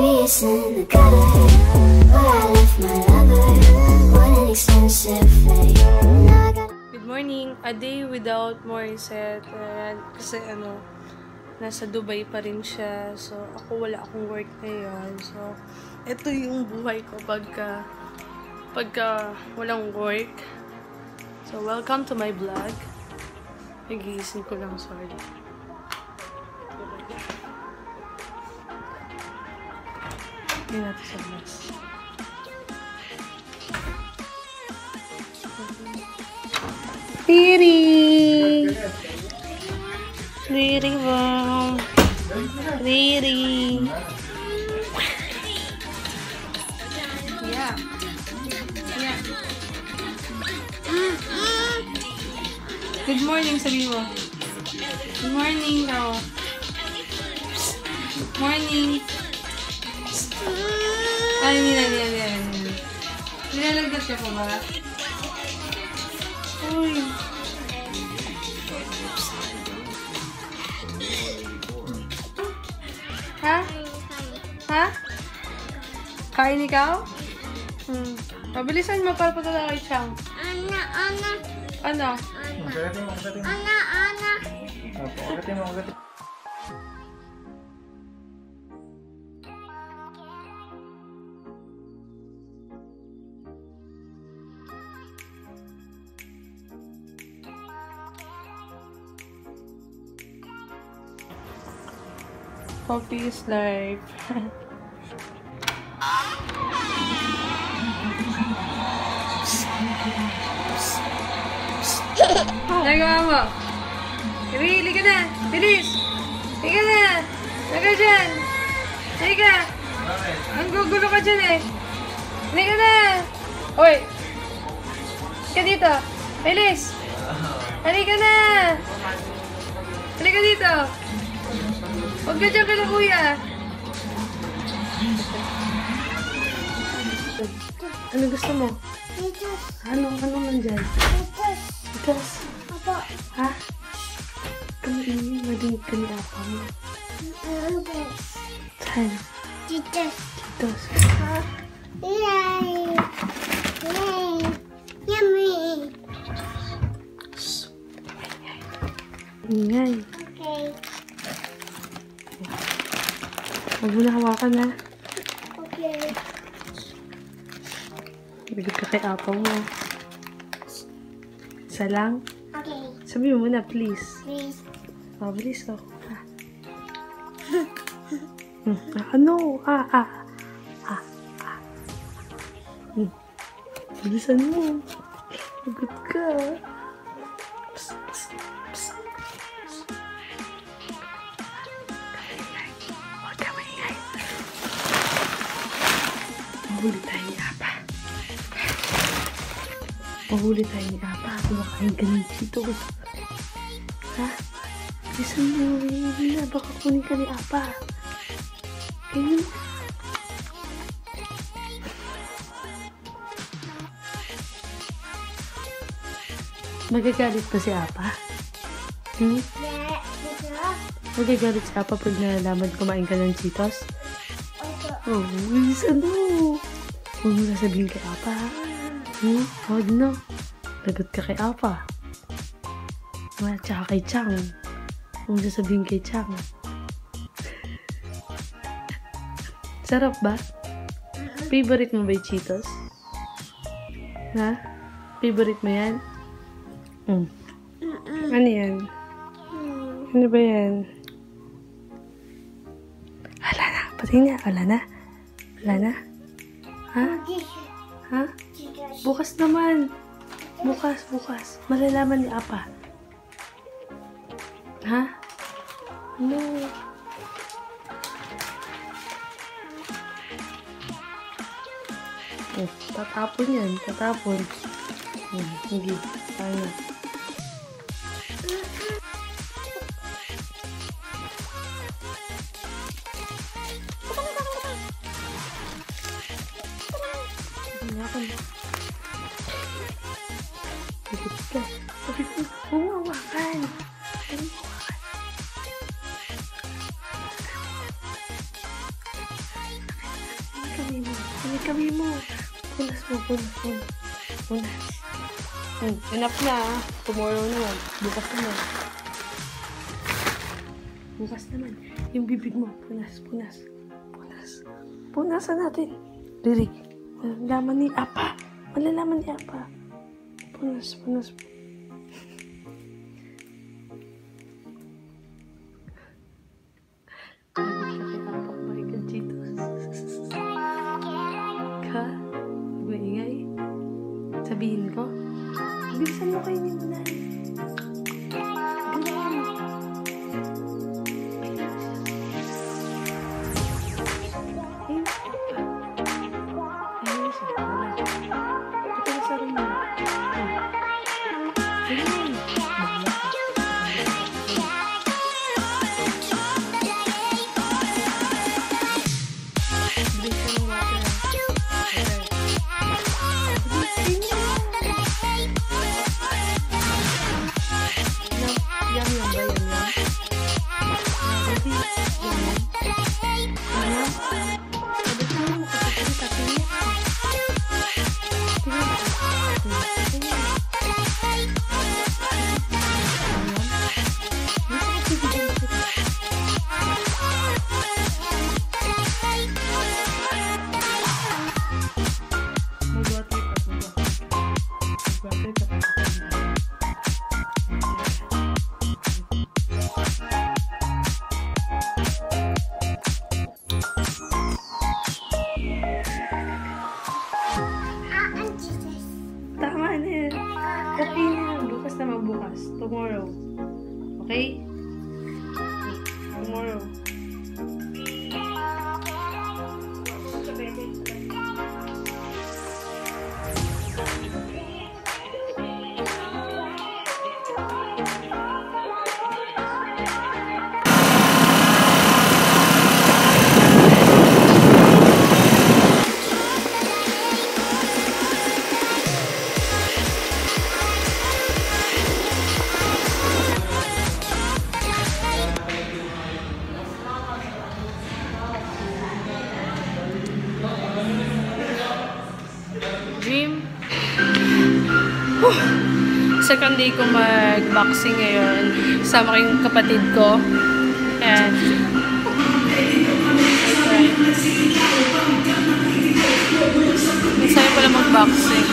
Maybe it's in the gutter, but I left my lover. What an expensive fate. Now I got. Good morning, a day without Morissette. Kasi nasa Dubai pa rin siya. So, wala akong work ngayon. So, ito yung buhay ko pagka walang work. So, welcome to my vlog. Nagigising ko lang, sorry. Hindi natin sa glass. Riri! Riri bang! Riri! Yeah. Yeah. Good morning, sabi mo. Good morning daw. Morning. Ay, hindi. Nilalagdat ka pa ba? Uy. Ha? Ha? Kain ikaw? Pabilisan mo para patala kay Chang. Ano? Magating mo. Magating mo. Coffee is life. Nagawa mo. Hili ka na. Bilis. Higa na. Higa dyan. Higa. Ang gugulo ka dyan eh. Higa na. Hoy. Higa dito. Bilis. Halika na. Halika dito. Huwag ka dyan kala kuya. Ano gusto mo? Anong nandyan? Titos. Ha? Kamainin mo din kanilapa mo. Saan? Titos. Yay! Yummy! Ingay. Okay. Huwag mo na hawakan ha. Okay. Bigod ka kay apaw mo. Isa lang? Okay. Sabi mo muna, please. Please. Bilis ako. Ano? Bilisan mo. Bigod ka. Huwag ka maingay. Mahuli tayo ni Apa. Mahuli tayo ni Apa. Kumakain ka ng Cheetos. Ha? Bilisan mo. Hindi na. Baka kunin ka ni Apa. Okay? Magagalit pa si Apa? Magagalit si Apa pag nalalaman kumain ka ng Cheetos? Oh, bilisan mo. Huwag mo sasabihin kay Apa. Huwag na. Lagot ka kay Apa. Tsaka kay Chang. Huwag mo sasabihin kay Chang. Sarap ba? Favorite mo ba yung Cheetos? Ha? Favorite mo yan? Ano yan? Ano ba yan? Wala na. Pati nga. Wala na. Wala na. Ha? Ha? Bukas naman. Bukas. Malalaman ni Apa. Ha? No. Tatapon yan. Tatapon. Hindi. Ano? Sabi ko, humawakan. sabi mo. Punas mo. Punas. Enough na. Tomorrow naman. Bukas naman. Yung bibig mo. Punas. Punasan natin. Ririk. Malalaman ni Apa. Punas. Pagod ka kay Apa kumain ka Cheetos. Ka? Maingay? Sabihin ko? Bilisan mo kayo ni Nanay. Okay na. Bukas na magbukas. Tomorrow. Okay? Tomorrow. Dream. Second day ko mag-boxing ngayon. Sama ko yung kapatid ko. And masaya pala mag-boxing.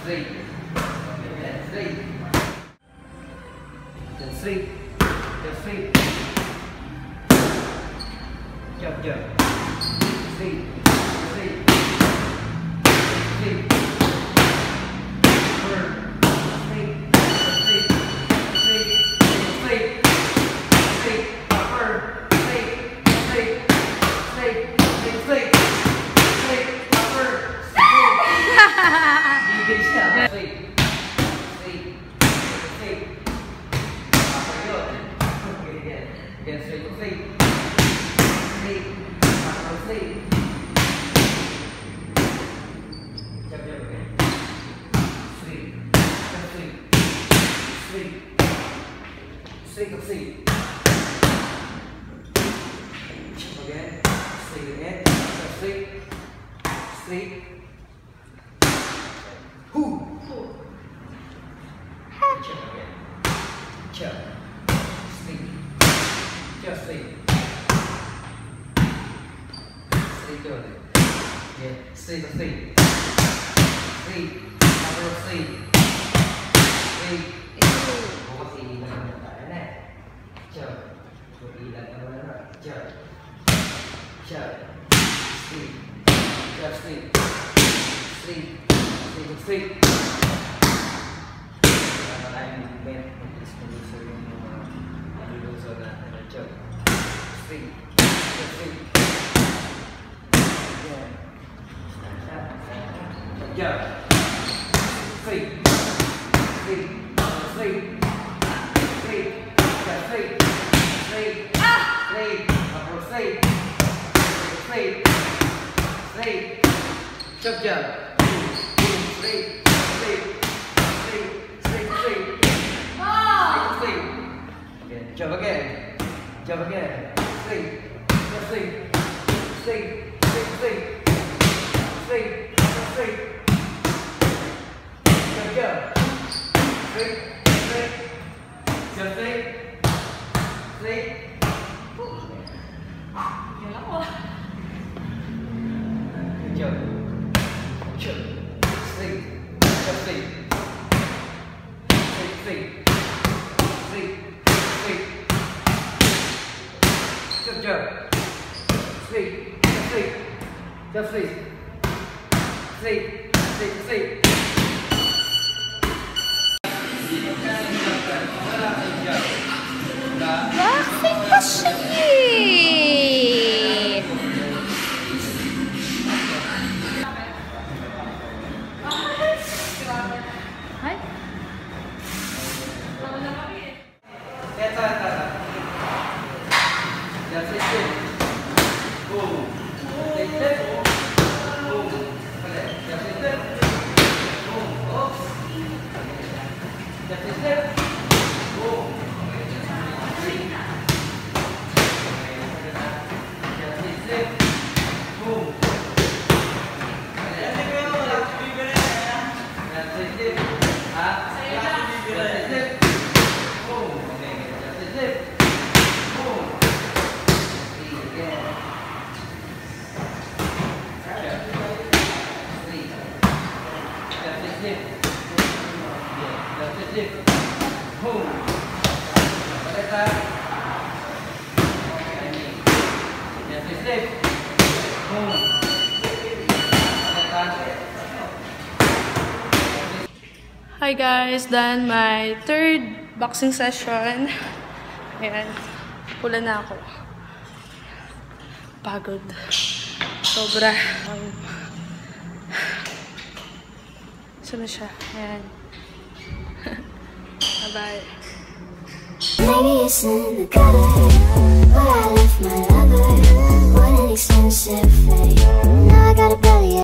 Sleep. sleep. Just sleep. Jump, jump. Sleep. Sleep. Sleep. Burn. Sleep. Sleep. Sleep. Sleep. Sleep. Burn. Sleep. Sleep. Sleep. Sleep. Sleep. Sleep. Burn. Sleep. Sleep. Sleep. Sleep. Again, sleep. Sleep. Sleep. Sleep. Jump, jump again. Sleep. Sleep. Sleep. Sleep. Sleep. Jump again. Sleep again. Sleep. Sleep. Whoo. Jump again. Jump. Sleep. Just sleep. Sleep good. Yeah. Sleep. Sleep. Sleep. Never sleep. Sleep. Có gì mình phải này. Chờ. Có gì là nó là chờ. Chờ. Sleep. Just sleep. Sleep. Sleep. Sleep. Anh bên producer yung producer na nag-joke. Sleep. Just sleep. Yeah. Jump. Sleep. Sleep. Sleep. Sleep. Just sleep. Sleep. Sleep. Sleep. Sleep. Sleep. Jump, jump. Sleep. Sleep. Sleep. Sleep. Sleep. Sleep. Again. Jump again. Jump again. Sleep. Just sleep. Sleep. Sleep. Sleep. Sleep. Just sleep. Jump, jump. Sleep. Sleep. Just sleep. Sleep. Jump. Jump. Sleep. Just sleep. Sleep. Sleep. Sleep. Sleep. Jump, jump. Sleep. Just sleep. Just sleep. Sleep. Sleep. Sleep. Bakit pa siya eh? Hi? Just sleep. Boom. Sleep. Boom. Just sleep. Boom. Oops. Just sleep. Boom. Sleep. Just sleep. Boom. Just sleep. Ah. Just sleep. Boom. Okay. Just sleep. Boom. Sleep again. Sleep. Just sleep. Yeah. Just sleep. Boom. Balik tayo. Just sleep. Boom. Balik tayo. Hi guys, done my third boxing session. Ayan, pula na ako. Pagod. Sobra. Saan na siya? Ayan. Bye-bye. Maybe it's in the gutter, but I left my lover. What an expensive fate. Now I got a belly.